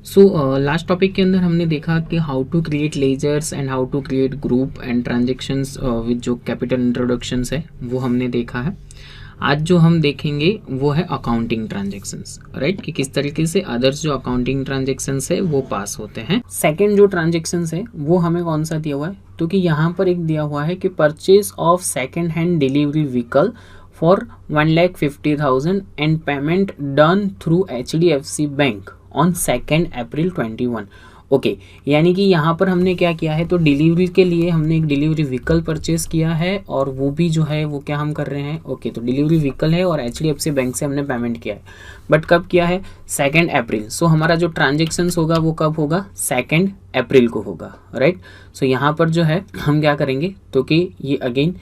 So last topic के अंदर हमने देखा कि how to create ledgers and how to create group and transactions with जो कैपिटल इंट्रोडक्शंस है वो हमने देखा है। आज जो हम देखेंगे वो है अकाउंटिंग ट्रांजेक्शन्स, राइट, कि किस तरीके से अदर्स जो अकाउंटिंग ट्रांजेक्शन्स है वो पास होते हैं। सेकंड जो ट्रांजेक्शन्स है वो हमें कौन सा दिया हुआ है, तो कि यहाँ पर एक दिया हुआ है कि purchase of second hand delivery vehicle for 1,50,000 and payment done through HDFC bank on 2 April 21। Okay, यानी कि यहाँ पर हमने क्या किया है, तो डिलीवरी के लिए हमने एक डिलीवरी व्हीकल परचेस किया है और वो भी जो है वो क्या हम कर रहे हैं, ओके, तो डिलीवरी व्हीकल है और HDFC बैंक से हमने पेमेंट किया है, बट कब किया है, 2 अप्रैल। सो हमारा जो ट्रांजेक्शन्स होगा वो कब होगा, 2 अप्रैल को होगा, राइट। सो यहाँ पर जो है हम क्या करेंगे, तो कि ये अगेन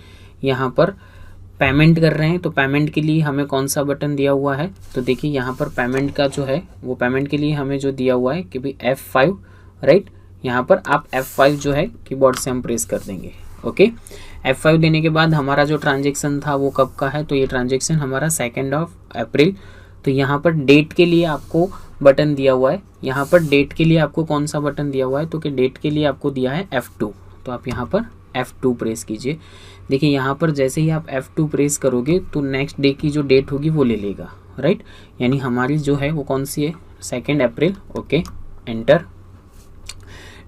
यहाँ पर पेमेंट कर रहे हैं, तो पेमेंट के लिए हमें कौन सा बटन दिया हुआ है, तो देखिए यहाँ पर पेमेंट का जो है वो पेमेंट के लिए हमें जो दिया हुआ है कि भाई F5, राइट। यहाँ पर आप F5 जो है कीबोर्ड से हम प्रेस कर देंगे। ओके, F5 देने के बाद हमारा जो ट्रांजेक्शन था वो कब का है, तो ये ट्रांजेक्शन हमारा 2 अप्रैल। तो यहाँ पर डेट के लिए आपको बटन दिया हुआ है, यहाँ पर डेट के लिए आपको कौन सा बटन दिया हुआ है, तो कि डेट के लिए आपको दिया है F2, तो आप यहाँ पर F2 प्रेस कीजिए। देखिए यहाँ पर जैसे ही आप F2 प्रेस करोगे तो नेक्स्ट डे की जो डेट होगी वो ले लेगा, राइट। यानी हमारी जो है वो कौन सी है, 2 अप्रैल। Okay, enter.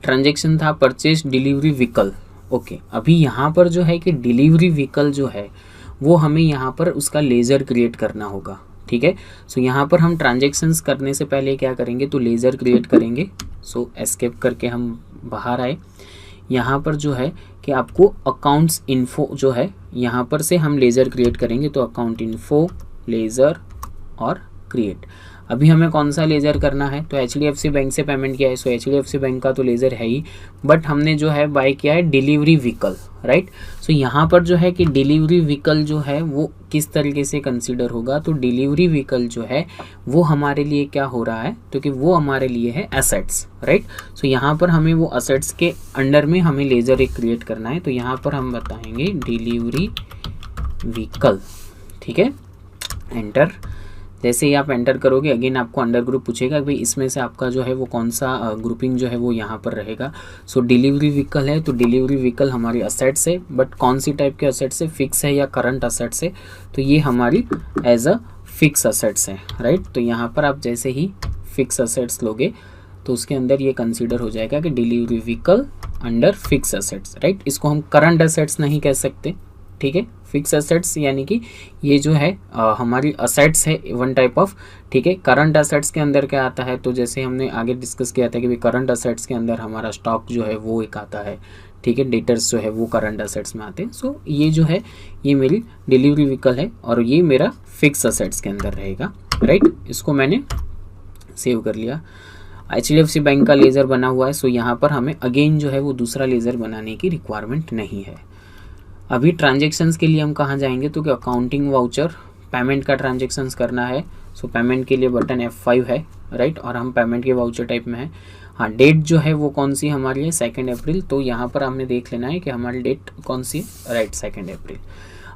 ट्रांजेक्शन था परचेज डिलीवरी व्हीकल। ओके, अभी यहाँ पर जो है कि डिलीवरी व्हीकल जो है वो हमें यहाँ पर उसका लेजर क्रिएट करना होगा, ठीक है। सो यहाँ पर हम ट्रांजेक्शन्स करने से पहले क्या करेंगे, तो लेजर क्रिएट करेंगे। सो एस्केप करके हम बाहर आए। यहाँ पर जो है कि आपको अकाउंट्स इन्फो जो है यहाँ पर से हम लेज़र क्रिएट करेंगे, तो अकाउंट इन्फो, लेज़र और क्रिएट। अभी हमें कौन सा लेज़र करना है, तो HDFC बैंक से पेमेंट किया है, सो HDFC बैंक का तो लेज़र है ही, बट हमने जो है बाय किया है डिलीवरी व्हीकल, राइट। सो यहाँ पर जो है कि डिलीवरी व्हीकल जो है वो किस तरीके से कंसीडर होगा, तो डिलीवरी व्हीकल जो है वो हमारे लिए क्या हो रहा है, तो कि वो हमारे लिए है एसेट्स, राइट। सो यहाँ पर हमें वो एसेट्स के अंडर में हमें लेज़र एक क्रिएट करना है, तो यहाँ पर हम बताएंगे डिलीवरी व्हीकल, ठीक है। एंटर। जैसे ही आप एंटर करोगे अगेन आपको अंडर ग्रुप पूछेगा कि भाई इसमें से आपका जो है वो कौन सा ग्रुपिंग जो है वो यहाँ पर रहेगा। सो डिलीवरी व्हीकल है, तो डिलीवरी व्हीकल हमारी असेट्स है, बट कौन सी टाइप के असेट्स है, फिक्स है या करंट असेट्स है, तो ये हमारी एज अ फिक्स असेट्स है, राइट। तो यहाँ पर आप जैसे ही फिक्स असेट्स लोगे तो उसके अंदर ये कंसिडर हो जाएगा कि delivery vehicle under fix assets, right. इसको हम करंट असेट्स नहीं कह सकते, ठीक है। फिक्स असेट्स यानी कि ये जो है हमारी असेट्स है वन टाइप ऑफ, ठीक है। करंट असेट्स के अंदर क्या आता है, तो जैसे हमने आगे डिस्कस किया था कि भाई करंट असेट्स के अंदर हमारा स्टॉक जो है वो एक आता है, ठीक है। डेटर्स जो है वो करंट असेट्स में आते हैं। सो ये जो है ये मेरी डिलीवरी व्हीकल है और ये मेरा फिक्स असेट्स के अंदर रहेगा, राइट। इसको मैंने सेव कर लिया। HDFC बैंक का लेज़र बना हुआ है, सो यहाँ पर हमें अगेन जो है वो दूसरा लेज़र बनाने की रिक्वायरमेंट नहीं है। अभी ट्रांजेक्शन्स के लिए हम कहाँ जाएंगे, तो कि अकाउंटिंग वाउचर, पेमेंट का ट्रांजेक्शन्स करना है। सो पेमेंट के लिए बटन F5 है, राइट, और हम पेमेंट के वाउचर टाइप में है। हाँ, डेट जो है वो कौन सी हमारी है, 2 अप्रैल। तो यहाँ पर हमने देख लेना है कि हमारी डेट कौन सी है, राइट, 2 अप्रैल।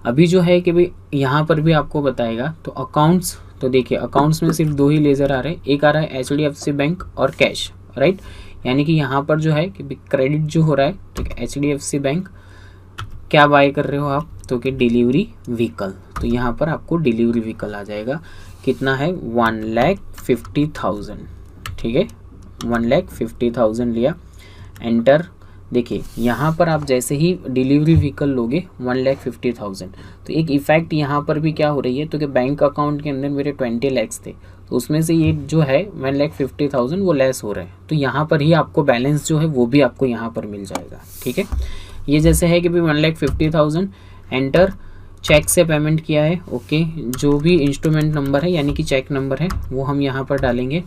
अभी जो है कि भाई यहाँ पर भी आपको बताएगा, तो अकाउंट्स, तो देखिए अकाउंट्स में सिर्फ 2 ही लेज़र आ रहे हैं, एक आ रहा है HDFC बैंक और कैश, राइट। यानी कि यहाँ पर जो है कि क्रेडिट जो हो रहा है, तो HDFC बैंक क्या बाय कर रहे हो आप, तो कि डिलीवरी व्हीकल, तो यहाँ पर आपको डिलीवरी व्हीकल आ जाएगा। कितना है, 1,50,000, ठीक है, 1,50,000 लिया। एंटर। देखिए यहाँ पर आप जैसे ही डिलीवरी व्हीकल लोगे 1,50,000, तो एक इफेक्ट यहाँ पर भी क्या हो रही है, तो कि बैंक अकाउंट के अंदर मेरे 20 लाख थे, तो उसमें से ये जो है 1,50,000 वो लेस हो रहे हैं, तो यहाँ पर ही आपको बैलेंस जो है वो भी आपको यहाँ पर मिल जाएगा, ठीक है। ये जैसे है कि भाई 1,50,000, एंटर। चेक से पेमेंट किया है, ओके। जो भी इंस्ट्रूमेंट नंबर है यानी कि चेक नंबर है वो हम यहाँ पर डालेंगे।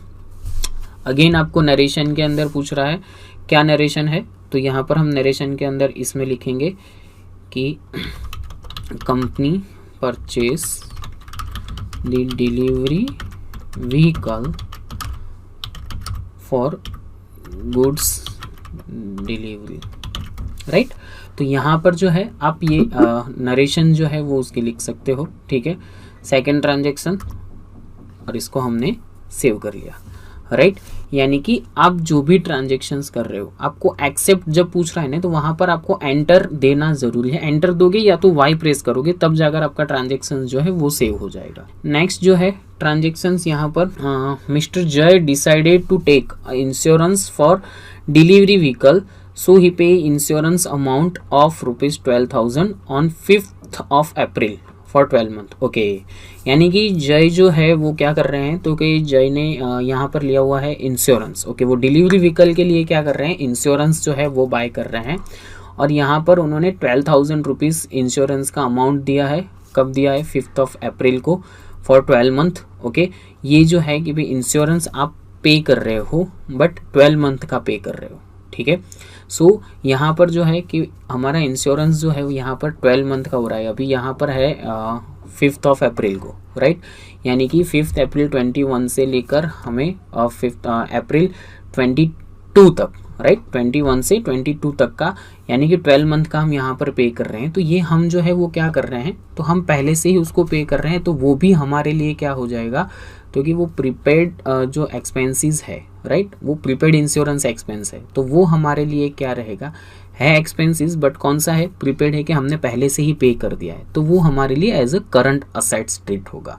अगेन आपको नरेशन के अंदर पूछ रहा है क्या नरेशन है, तो यहाँ पर हम नरेशन के अंदर इसमें लिखेंगे कि company purchase the delivery vehicle for goods delivery, right. तो यहाँ पर जो है आप ये नरेशन जो है वो उसके लिख सकते हो, ठीक है। सेकंड ट्रांजेक्शन, और इसको हमने सेव कर लिया। राइट। यानी कि आप जो भी ट्रांजेक्शन्स कर रहे हो, आपको एक्सेप्ट जब पूछ रहा है ना, तो वहाँ पर आपको एंटर देना ज़रूरी है। एंटर दोगे या तो वाई प्रेस करोगे, तब जाकर आपका ट्रांजेक्शन जो है वो सेव हो जाएगा। नेक्स्ट जो है ट्रांजेक्शन्स, यहाँ पर Mister Jay decided to take insurance for delivery vehicle, so he pay insurance amount of ₹12,000 on 5th of April for 12 month. Okay, यानी कि जय जो है वो क्या कर रहे हैं, तो कि जय ने यहाँ पर लिया हुआ है इंश्योरेंस। ओके, वो डिलीवरी व्हीकल के लिए क्या कर रहे हैं, इंश्योरेंस जो है वो बाय कर रहे हैं। और यहाँ पर उन्होंने 12,000 रुपीज़ इंश्योरेंस का अमाउंट दिया है। कब दिया है, 5th of April को, फॉर 12 मंथ। ओके, ये जो है कि भाई इंश्योरेंस आप पे कर रहे हो, बट 12 मंथ का पे कर रहे हो। ठीक है, सो यहाँ पर जो है कि हमारा इंश्योरेंस जो है वो यहाँ पर 12 मंथ का हो रहा है। अभी यहाँ पर है 5th of April को, राइट। यानी कि 5th April 21 से लेकर हमें 5th April 22 तक, राइट, 21 से 22 तक का, यानी कि 12 मंथ का हम यहाँ पर पे कर रहे हैं। तो ये हम जो है वो क्या कर रहे हैं, तो हम पहले से ही उसको पे कर रहे हैं, तो वो भी हमारे लिए क्या हो जाएगा, क्योंकि वो प्रीपेड जो एक्सपेंसेस है, राइट, वो प्रीपेड इंश्योरेंस एक्सपेंस है, तो वो हमारे लिए क्या रहेगा, है एक्सपेंसेस, बट कौन सा है, प्रीपेड है, कि हमने पहले से ही पे कर दिया है, तो वो हमारे लिए as a current assets treat होगा,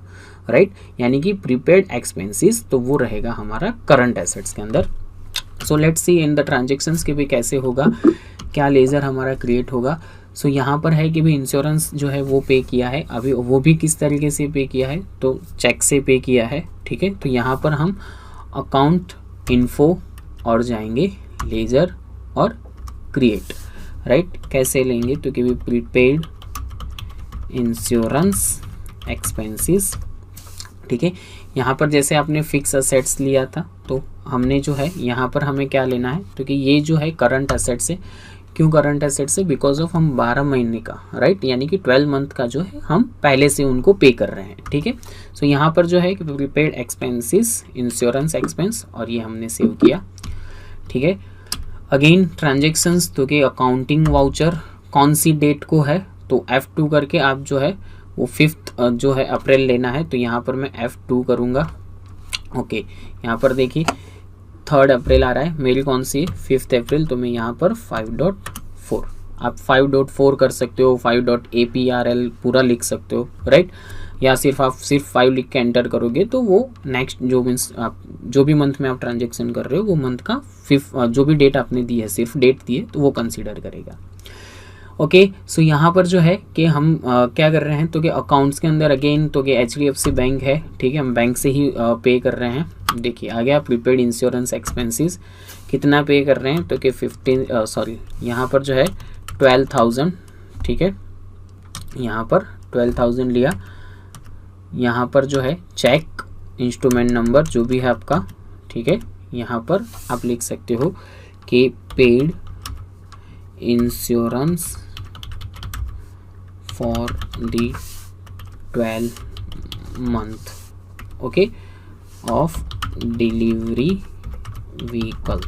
राइट। यानी कि प्रीपेड एक्सपेंसेस, तो वो रहेगा हमारा करंट एसेट्स के अंदर। So let's see in the transactions के भी कैसे होगा, क्या लेजर हमारा क्रिएट होगा। सो यहाँ पर है कि भी इंश्योरेंस जो है वो पे किया है, अभी वो भी किस तरीके से पे किया है, तो चेक से पे किया है। ठीक है, तो यहाँ पर हम अकाउंट इन्फो और जाएंगे लेजर और क्रिएट, राइट। कैसे लेंगे, तो कि भी प्रीपेड इंश्योरेंस एक्सपेंसेस। ठीक है, यहाँ पर जैसे आपने फिक्स असेट्स लिया था, तो हमने जो है यहाँ पर हमें क्या लेना है, तो कि ये जो है करंट असेट्स है। क्यों करंट एसेट्स है, बिकॉज ऑफ हम 12 महीने का, राइट, यानी कि 12 मंथ का जो है हम पहले से उनको पे कर रहे हैं। ठीक है, सो यहाँ पर जो है कि प्रीपेड एक्सपेंसेस इंश्योरेंस एक्सपेंस, और ये हमने सेव किया। ठीक है, अगेन ट्रांजेक्शन्स, तो कि अकाउंटिंग वाउचर कौन सी डेट को है, तो F2 करके आप जो है वो 5th जो है अप्रैल लेना है, तो यहाँ पर मैं F2 करूँगा। ओके, यहाँ पर देखिए 3rd अप्रैल आ रहा है, मेरी कौन सी है 5th अप्रैल, तो मैं यहाँ पर 5.4, आप 5.4 कर सकते हो, 5.APRL पूरा लिख सकते हो, राइट, या आप सिर्फ 5 लिख के एंटर करोगे, तो वो नेक्स्ट जो मीन्स आप जो भी मंथ में आप ट्रांजेक्शन कर रहे हो, वो मंथ का 5th जो भी डेट आपने दी है, सिर्फ डेट दी है, तो वो कंसिडर करेगा। ओके, सो यहाँ पर जो है कि हम क्या कर रहे हैं, तो कि अकाउंट्स के अंदर अगेन, तो कि HDFC बैंक है, ठीक है, हम बैंक से ही पे कर रहे हैं। देखिए आ गया प्रीपेड इंश्योरेंस एक्सपेंसेस, कितना पे कर रहे हैं, तो कि 15 यहाँ पर जो है 12,000। ठीक है, यहाँ पर 12,000 लिया। यहाँ पर जो है चेक इंस्ट्रूमेंट नंबर जो भी है आपका, ठीक है, यहाँ पर आप लिख सकते हो कि paid insurance for the 12 month, okay, of delivery vehicle.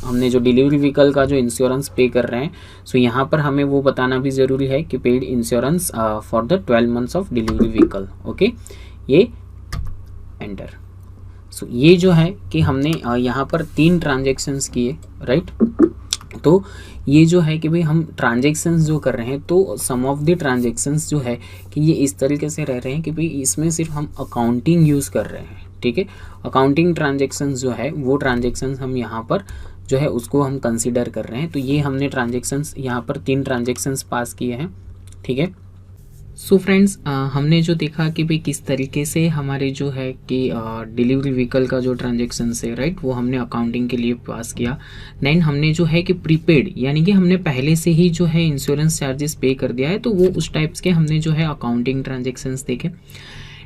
हमने जो डिलीवरी व्हीकल का जो इंश्योरेंस पे कर रहे हैं, सो यहाँ पर हमें वो बताना भी ज़रूरी है कि paid insurance for the 12 months of delivery vehicle. Okay, ये एंटर। सो ये जो है कि हमने यहाँ पर 3 ट्रांजेक्शन्स किए, राइट। तो ये जो है कि भाई हम ट्रांजेक्शन्स जो कर रहे हैं, तो सम ऑफ द ट्रांजेक्शन्स जो है कि ये इस तरीके से रह रहे हैं कि भाई इसमें सिर्फ हम अकाउंटिंग यूज़ कर रहे हैं। ठीक है, अकाउंटिंग ट्रांजेक्शन्स जो है वो ट्रांजेक्शन्स हम यहाँ पर जो है उसको हम कंसीडर कर रहे हैं। तो ये हमने ट्रांजेक्शन्स यहाँ पर 3 ट्रांजेक्शन्स पास किए हैं। ठीक है, सो फ्रेंड्स हमने जो देखा कि भाई किस तरीके से हमारे जो है कि डिलीवरी व्हीकल का जो ट्रांजेक्शन है, राइट, वो हमने अकाउंटिंग के लिए पास किया। देन हमने जो है कि प्रीपेड, यानी कि हमने पहले से ही जो है इंश्योरेंस चार्जेस पे कर दिया है, तो वो उस टाइप्स के हमने जो है अकाउंटिंग ट्रांजेक्शन्स देखे।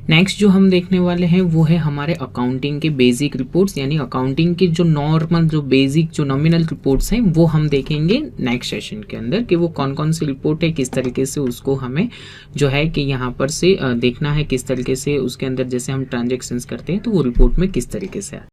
नेक्स्ट जो हम देखने वाले हैं वो है हमारे अकाउंटिंग के बेसिक रिपोर्ट्स, यानी अकाउंटिंग की जो नॉर्मल जो बेसिक जो नॉमिनल रिपोर्ट्स हैं वो हम देखेंगे नेक्स्ट सेशन के अंदर कि वो कौन कौन सी रिपोर्ट है, किस तरीके से उसको हमें जो है कि यहाँ पर से देखना है, किस तरीके से उसके अंदर जैसे हम ट्रांजेक्शन्स करते हैं तो वो रिपोर्ट में किस तरीके से